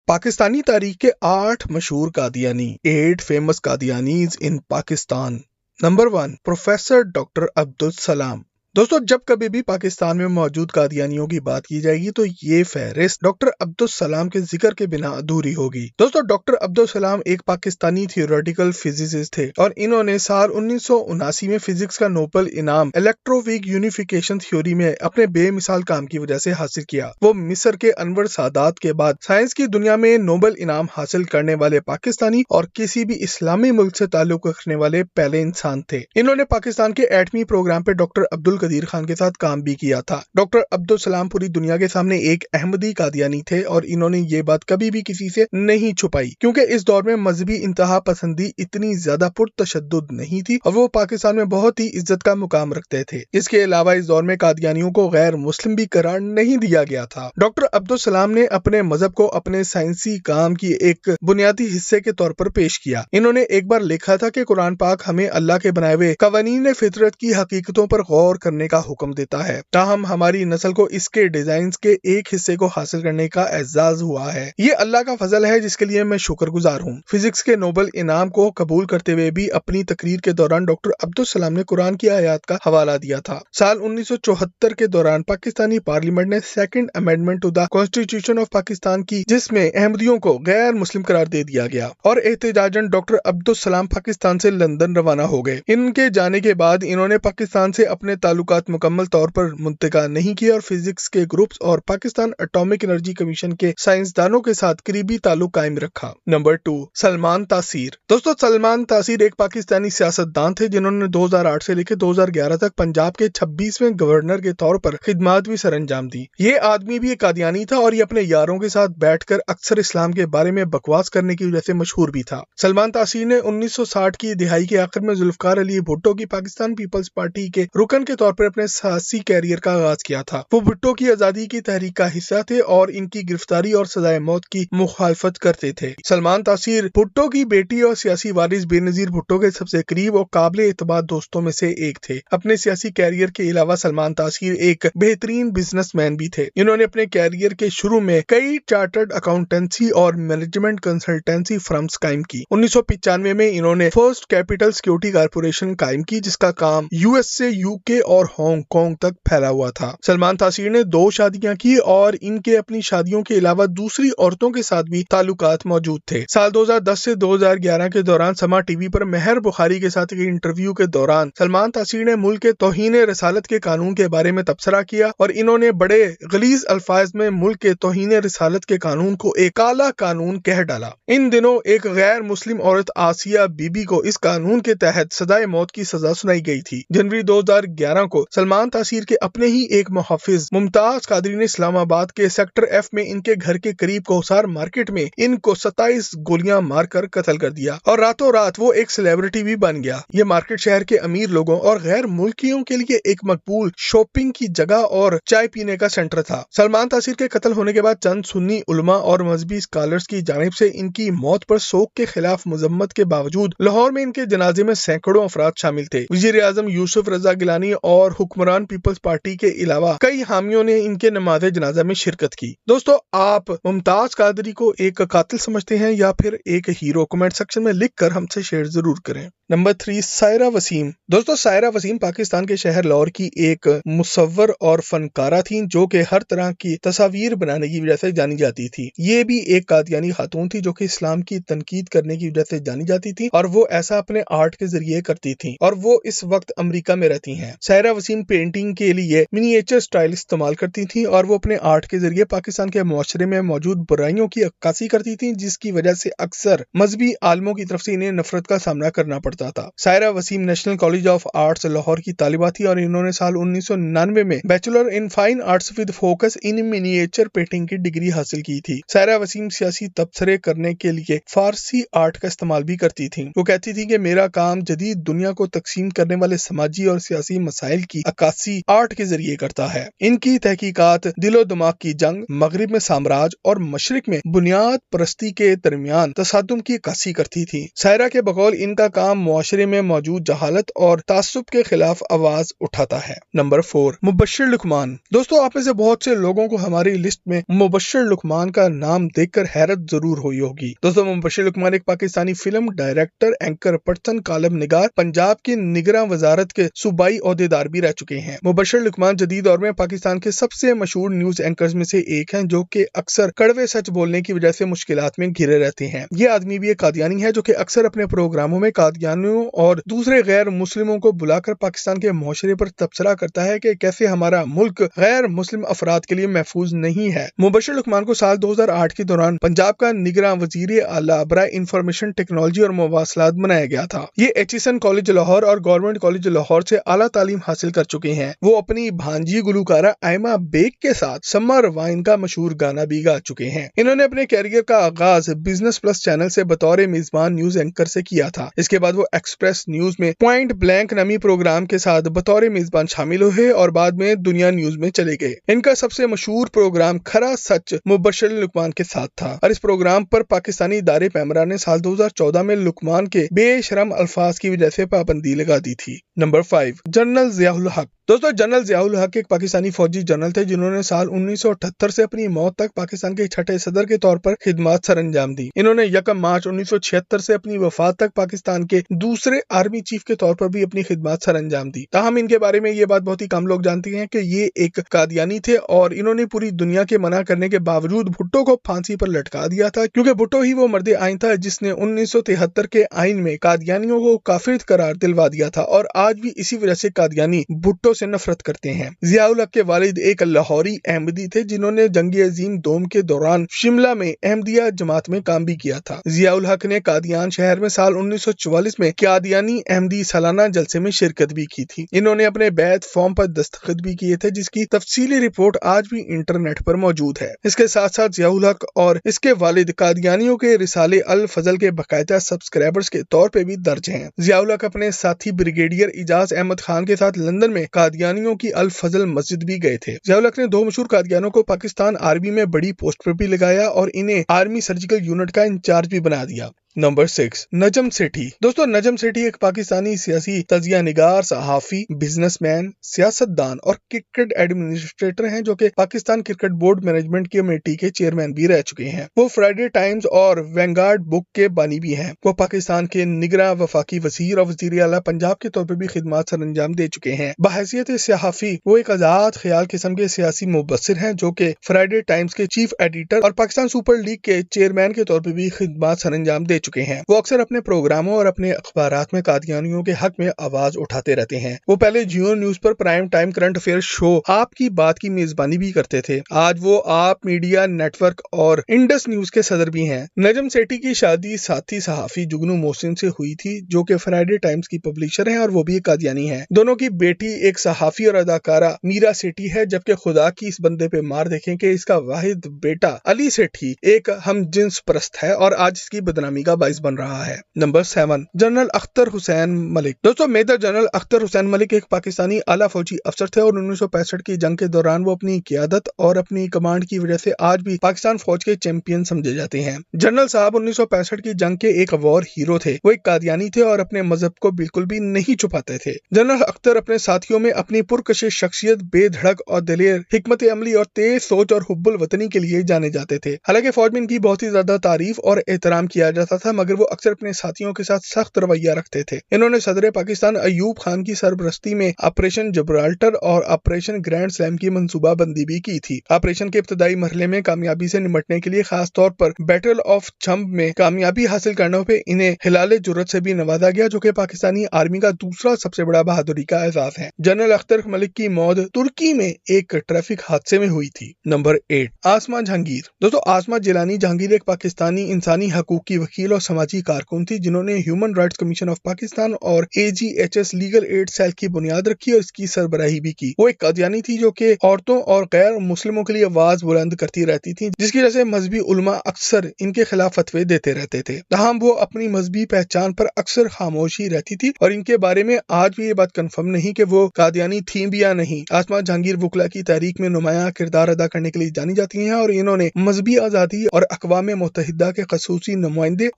پاکستانی تاریخ کے 8 مشہور Qadiani 8 famous Qadianis in Pakistan. Number 1 professor doctor Abdus Salam. دوستو جب کبھی بھی پاکستان میں موجود قادیانیوں کی بات کی جائے گی تو یہ فہرست ڈاکٹر عبدالسلام کے ذکر کے بنا ادھوری ہوگی۔ دوستو ڈاکٹر عبدالسلام ایک پاکستانی تھیوریٹیکل فزسسٹ تھے اور انہوں نے سال 1979 میں فزکس کا نوبل انعام الیکٹرو ویک یونیفیکیشن تھیوری میں اپنے بے مثال کام کی وجہ سے حاصل کیا۔ وہ مصر کے انور سادات کے بعد سائنس کی دنیا میں نوبل انعام حاصل کرنے والے پاکستانی اور کسی بھی اسلامی ملک سے تعلق رکھنے والے پہلے انسان تھے۔ انہوں نے پاکستان کے ایٹمی پروگرام پہ ڈاکٹر عبدالقدیر خان کے ساتھ کام بھی کیا تھا۔ ڈاکٹر عبدالسلام پوری دنیا کے سامنے ایک احمدی قادیانی تھے اور انہوں نے یہ بات کبھی بھی کسی سے نہیں چھپائی کیونکہ اس دور میں مذہبی انتہا پسندی اتنی زیادہ پرتشدد نہیں تھی اور وہ پاکستان میں بہت ہی عزت کا مقام رکھتے تھے۔ اس کے علاوہ اس دور میں قادیانیوں کو غیر مسلم بھی قرار نہیں دیا گیا تھا۔ ڈاکٹر عبدالسلام نے اپنے مذہب کو اپنے سائنسی کام کی ایک بنیادی حصے کے طور پر پیش کیا۔ انہوں نے ایک بار لکھا تھا کہ قرآن پاک ہمیں اللہ کے بنائے ہوئے قوانین فطرت کی حقیقتوں پر غور کرنے کا حکم دیتا ہے، تاہم ہماری نسل کو اس کے ڈیزائنز کے ایک حصے کو حاصل کرنے کا اعزاز ہوا ہے۔ یہ اللہ کا فضل ہے جس کے لیے میں شکر گزار ہوں۔ فزکس کے نوبل انعام کو قبول کرتے ہوئے بھی اپنی تقریر کے دوران ڈاکٹر عبدالسلام نے قرآن کی آیات کا حوالہ دیا تھا۔ سال 1974 کے دوران پاکستانی پارلیمنٹ نے second amendment to the constitution of Pakistan کی، جس میں احمدیوں کو غیر مسلم قرار دے دیا گیا اور احتجاجاً ڈاکٹر عبدالسلام پاکستان سے لندن روانہ ہو گئے۔ ان کے جانے کے بعد انہوں نے پاکستان سے اپنے تعلقات مکمل طور پر منتقل نہیں کیے اور فزکس کے گروپس اور پاکستان اٹامک انرجی کمیشن کے سائنسدانوں کے ساتھ قریبی تعلق قائم رکھا۔ نمبر 2 سلمان تاثیر۔ دوستو سلمان تاثیر ایک پاکستانی سیاستدان تھے جنہوں نے 2008 سے لے کے 2011 تک پنجاب کے 26ویں گورنر کے طور پر خدمات بھی سر انجام دی۔ یہ آدمی بھی ایک قادیانی تھا اور یہ اپنے یاروں کے ساتھ بیٹھ کر اکثر اسلام کے بارے میں بکواس کرنے کی وجہ سے مشہور بھی تھا۔ سلمان تاثیر نے 1960 کی دہائی کے آخر میں ذوالفقار علی بھٹو کی پاکستان پیپلز پارٹی کے رکن کے طور پر اپنے سیاسی کیریئر کا آغاز کیا تھا۔ وہ بھٹو کی آزادی کی تحریک کا حصہ تھے اور ان کی گرفتاری اور سزائے موت کی مخالفت کرتے تھے۔ سلمان تاثیر بھٹو کی بیٹی اور سیاسی وارث بے نظیر بھٹو کے سب سے قریب اور قابل اعتماد دوستوں میں سے ایک تھے۔ اپنے سیاسی کیریئر کے علاوہ سلمان تاثیر ایک بہترین بزنس مین بھی تھے۔ انہوں نے اپنے کیریئر کے شروع میں کئی چارٹرڈ اکاؤنٹنسی اور مینجمنٹ کنسلٹنسی فرمز قائم کی۔ 1995 میں انہوں نے فرسٹ کیپٹل سیکورٹی کارپوریشن قائم کی جس کا کام US سے UK اور ہانگ کانگ تک پھیلا ہوا تھا۔ سلمان تاثیر نے 2 شادیاں کی اور ان کے اپنی شادیوں کے علاوہ دوسری عورتوں کے ساتھ بھی تعلقات موجود تھے۔ سال 2010 سے 2011 کے دوران سما ٹی وی پر مہر بخاری کے ساتھ ایک انٹرویو کے دوران سلمان تاثیر نے ملک کے توہین رسالت کے قانون کے بارے میں تبصرہ کیا اور انہوں نے بڑے غلیظ الفاظ میں ملک کے توہین رسالت کے قانون کو ایک کالا قانون کہہ ڈالا۔ ان دنوں ایک غیر مسلم عورت آسیہ بی بی کو اس قانون کے تحت سزائے موت کی سزا سنائی گئی تھی۔ جنوری 2011 کو سلمان تاثیر کے اپنے ہی ایک محافظ ممتاز قادری نے اسلام آباد کے سیکٹر F میں ان کے گھر کے قریب کوثار مارکیٹ میں ان کو 27 گولیاں مار کر قتل کر دیا اور راتوں رات وہ ایک سیلیبریٹی بھی بن گیا۔ یہ مارکیٹ شہر کے امیر لوگوں اور غیر ملکیوں کے لیے ایک مقبول شاپنگ کی جگہ اور چائے پینے کا سینٹر تھا۔ سلمان تاثیر کے قتل ہونے کے بعد چند سنی علماء اور مذہبی اسکالرز کی جانب سے ان کی موت پر سوگ کے خلاف مذمت کے باوجود لاہور میں ان کے جنازے میں سینکڑوں افراد شامل تھے۔ وزیر اعظم یوسف رضا گیلانی اور حکمران پیپلز پارٹی کے علاوہ کئی حامیوں نے ان کے نماز جنازہ میں شرکت کی۔ دوستو آپ ممتاز قادری کو ایک قاتل سمجھتے ہیں یا پھر ایک ہیرو؟ کمنٹ سیکشن میں لکھ کر ہم سے شیئر ضرور کریں۔ نمبر 3 سائرہ وسیم۔ دوستو سائرہ وسیم پاکستان کے شہر لاہور کی ایک مصور اور فنکارہ تھیں جو کہ ہر طرح کی تصاویر بنانے کی وجہ سے جانی جاتی تھی۔ یہ بھی ایک قادیانی خاتون تھی جو کہ اسلام کی تنقید کرنے کی وجہ سے جانی جاتی تھی اور وہ ایسا اپنے آرٹ کے ذریعے کرتی تھیں اور وہ اس وقت امریکہ میں رہتی ہیں۔ سائرہ وسیم پینٹنگ کے لیے منیچر سٹائل استعمال کرتی تھیں اور وہ اپنے آرٹ کے ذریعے پاکستان کے معاشرے میں موجود برائیوں کی عکاسی کرتی تھیں جس کی وجہ سے اکثر مذہبی عالموں کی طرف سے انہیں نفرت کا سامنا کرنا پڑتا تھا۔ Saira Waseem National College of Arts Lahore کی طالبہ تھی اور انہوں نے سال 1999 میں bachelor in fine arts with focus in miniature painting کی ڈگری حاصل کی تھی۔ سائرہ وسیم سیاسی تبصرے کرنے کے لیے فارسی آرٹ کا استعمال بھی کرتی تھیں۔ وہ کہتی تھی کہ میرا کام جدید دنیا کو تقسیم کرنے والے سماجی اور سیاسی مسائل کی عکاسی آرٹ کے ذریعے کرتا ہے۔ ان کی تحقیقات دل و دماغ کی جنگ، مغرب میں سامراج اور مشرق میں بنیاد پرستی کے درمیان تصادم کی عکاسی کرتی تھی۔ سائرہ کے بقول ان کا کام معاشرے میں موجود جہالت اور تعصب کے خلاف آواز اٹھاتا ہے۔ نمبر 4، مبشر لقمان۔ دوستو آپ میں سے بہت سے لوگوں کو ہماری لسٹ میں مبشر لقمان کا نام دیکھ کر حیرت ضرور ہوئی ہوگی۔ دوستو مبشر لقمان ایک Pakistani film director, anchor person, column نگار، پنجاب کی نگراں وزارت کے صوبائی عہدیدار بھی رہ چکے ہیں۔ مبشر لقمان جدید دور میں پاکستان کے سب سے مشہور نیوز اینکرز میں سے ایک ہیں، جو کہ اکثر کڑوے سچ بولنے کی وجہ سے مشکلات میں گھرے رہتے ہیں۔ یہ آدمی بھی ایک قادیانی ہے جو کہ اکثر اپنے پروگراموں میں قادیانیوں اور دوسرے غیر مسلموں کو بلا کر پاکستان کے معاشرے پر تبصرہ کرتا ہے کہ کیسے ہمارا ملک غیر مسلم افراد کے لیے محفوظ نہیں ہے۔ مبشر لقمان کو سال 2008 کے دوران پنجاب کا نگراں وزیر اعلیٰ برائے انفارمیشن ٹیکنالوجی اور مواصلات بنایا گیا تھا۔ یہ ایچیسن کالج لاہور اور گورنمنٹ کالج لاہور سے اعلیٰ تعلیم حاصل کر چکے ہیں۔ وہ اپنی بھانجی گلوکارہ ایما بیگ کے ساتھ سمر وائن کا مشہور گانا بھی گا چکے ہیں۔ انہوں نے اپنے کیریئر کا آغاز بزنس پلس چینل سے بطور میزبان نیوز اینکر سے کیا تھا۔ اس کے بعد وہ ایکسپریس نیوز میں پوائنٹ بلینک نامی پروگرام کے ساتھ بطور میزبان شامل ہوئے اور بعد میں دنیا نیوز میں چلے گئے۔ ان کا سب سے مشہور پروگرام کھرا سچ مبشر لقمان کے ساتھ تھا اور اس پروگرام پر پاکستانی ادارے پیمرا نے سال 2014 میں لقمان کے بے شرم الفاظ کی وجہ سے پابندی لگا دی تھی۔ نمبر 5، جنرل ضیاء الحق۔ دوستو جنرل ضیاء الحق ایک پاکستانی فوجی جنرل تھے جنہوں نے سال 1978 سے اپنی موت تک پاکستان کے چھٹے صدر کے طور پر خدمات سر انجام دی۔ انہوں نے 1 مارچ 1976 سے اپنی وفات تک پاکستان کے دوسرے آرمی چیف کے طور پر بھی اپنی خدمات سر انجام دی۔ تاہم ان کے بارے میں یہ بات بہت ہی کم لوگ جانتے ہیں کہ یہ ایک قادیانی تھے اور انہوں نے پوری دنیا کے منع کرنے کے باوجود بھٹو کو پھانسی پر لٹکا دیا تھا، کیونکہ بھٹو ہی وہ مرد آئین تھا جس نے 1973 کے آئین میں قادیانیوں کو کافر قرار دلوا دیا تھا، اور آج بھی اسی وجہ سے قادیانی بھٹو سے نفرت کرتے ہیں۔ ضیاء الحق کے والد ایک لاہوری احمدی تھے جنہوں نے جنگ عظیم دوم کے دوران شملہ میں احمدیہ جماعت میں کام بھی کیا تھا۔ ضیاء الحق نے قادیان شہر میں سال 1944 میں قادیانی احمدی سالانہ جلسے میں شرکت بھی کی تھی۔ انہوں نے اپنے بیعت فارم پر دستخط بھی کیے تھے جس کی تفصیلی رپورٹ آج بھی انٹرنیٹ پر موجود ہے۔ اس کے ساتھ ساتھ ضیاء الحق اور اس کے والد قادیانیوں کے رسالے الفضل کے باقاعدہ سبسکرائبرز کے طور پہ بھی درج ہیں۔ ضیاء الحق اپنے ساتھی بریگیڈیئر اعجاز احمد خان کے ساتھ لندن میں قادیانیوں کی الفضل مسجد بھی گئے تھے۔ ضیاء الحق نے 2 مشہور قادیانوں کو پاکستان آرمی میں بڑی پوسٹ پر بھی لگایا اور انہیں آرمی سرجیکل یونٹ کا انچارج بھی بنا دیا۔ نمبر 6، نجم سیٹھی۔ دوستو نجم سیٹھی ایک پاکستانی سیاسی تجزیہ نگار، صحافی، بزنس مین، سیاست دان اور کرکٹ ایڈمنسٹریٹر ہیں جو کہ Pakistan cricket board management committee کے چیئرمین بھی رہ چکے ہیں۔ وہ فرائیڈے ٹائمز اور وینگارڈ بک کے بانی بھی ہیں۔ وہ پاکستان کے نگراں وفاقی وزیر اور وزیر اعلیٰ پنجاب کے طور پر بھی خدمات سر انجام دے چکے ہیں۔ بحیثیت صحافی وہ ایک آزاد خیال قسم کے سیاسی مبصر ہیں جو کہ فرائیڈے ٹائمز کے چیف ایڈیٹر اور پاکستان سپر لیگ کے چیئرمین کے طور پر بھی خدمات سر انجام دے چکے ہیں۔ وہ اکثر اپنے پروگراموں اور اپنے اخبارات میں قادیانیوں کے حق میں آواز اٹھاتے رہتے ہیں۔ وہ پہلے جیو نیوز پر پرائم ٹائم کرنٹ افیئر شو آپ کی بات کی میزبانی بھی کرتے تھے۔ آج وہ آپ میڈیا نیٹ ورک اور انڈس نیوز کے صدر بھی ہیں۔ نجم سیٹھی کی شادی ساتھی صحافی جگنو محسن سے ہوئی تھی جو کہ فرائیڈے ٹائمز کی پبلشر ہیں اور وہ بھی ایک قادیانی ہیں۔ دونوں کی بیٹی ایک صحافی اور اداکارہ میرا سیٹھی ہے، جبکہ خدا کی اس بندے پہ مار دیکھیں کہ اس کا واحد بیٹا علی سیٹھی ایک ہم جنس پرست ہے اور آج اس کی بدنامی کا باعث بن رہا ہے۔ نمبر 7، جنرل اختر حسین ملک۔ دوستو میجر جنرل اختر حسین ملک ایک پاکستانی اعلیٰ فوجی افسر تھے اور 1965 کی جنگ کے دوران وہ اپنی قیادت اور اپنی کمانڈ کی وجہ سے آج بھی پاکستان فوج کے چیمپئن سمجھے جاتے ہیں۔ جنرل صاحب 1965 کی جنگ کے ایک وار ہیرو تھے۔ وہ ایک قادیانی تھے اور اپنے مذہب کو بالکل بھی نہیں چھپاتے تھے۔ جنرل اختر اپنے ساتھیوں میں اپنی پرکشش شخصیت، بے دھڑک اور دلیر حکمت عملی اور تیز سوچ اور حب الوطنی کے لیے جانے جاتے تھے۔ حالانکہ فوج میں ان کی بہت ہی زیادہ تعریف اور احترام کیا جاتا تھا، مگر وہ اکثر اپنے ساتھیوں کے ساتھ سخت رویہ رکھتے تھے۔ انہوں نے صدر پاکستان ایوب خان کی سربرستی میں آپریشن جبرالٹر اور آپریشن گرینڈ سلیم کی منصوبہ بندی بھی کی تھی۔ آپریشن کے ابتدائی مرحلے میں کامیابی سے نمٹنے کے لیے خاص طور پر بیٹل آف چھمب میں کامیابی حاصل کرنے پہ انہیں ہلال جرت سے بھی نوازا گیا، جو کہ پاکستانی آرمی کا دوسرا سب سے بڑا بہادری کا اعزاز ہے۔ جنرل اختر ملک کی موت ترکی میں ایک ٹریفک حادثے میں ہوئی تھی۔ نمبر 8، آسما جہانگیر۔ دوستو آسما جیلانی جہانگیر ایک پاکستانی انسانی حقوق کی وکیل اور سماجی کارکن تھی جنہوں نے human rights commission of Pakistan اور AGHS لیگل ایڈ سیل کی بنیاد رکھی اور اس کی سربراہی بھی کی۔ وہ ایک قادیانی تھی جو کہ عورتوں اور غیر مسلموں کے لیے آواز بلند کرتی رہتی تھی، جس کی وجہ سے مذہبی علماء اکثر ان کے خلاف فتوے دیتے رہتے تھے۔ تاہم وہ اپنی مذہبی پہچان پر اکثر خاموش ہی رہتی تھی اور ان کے بارے میں آج بھی یہ بات کنفرم نہیں کہ وہ قادیانی تھیں بھی یا نہیں۔ آسما جہانگیر وکلا کی تحریک میں نمایاں کردار ادا کرنے کے لیے جانی جاتی ہیں اور انہوں نے مذہبی آزادی اور اقوام متحدہ کے خصوصی نمائندے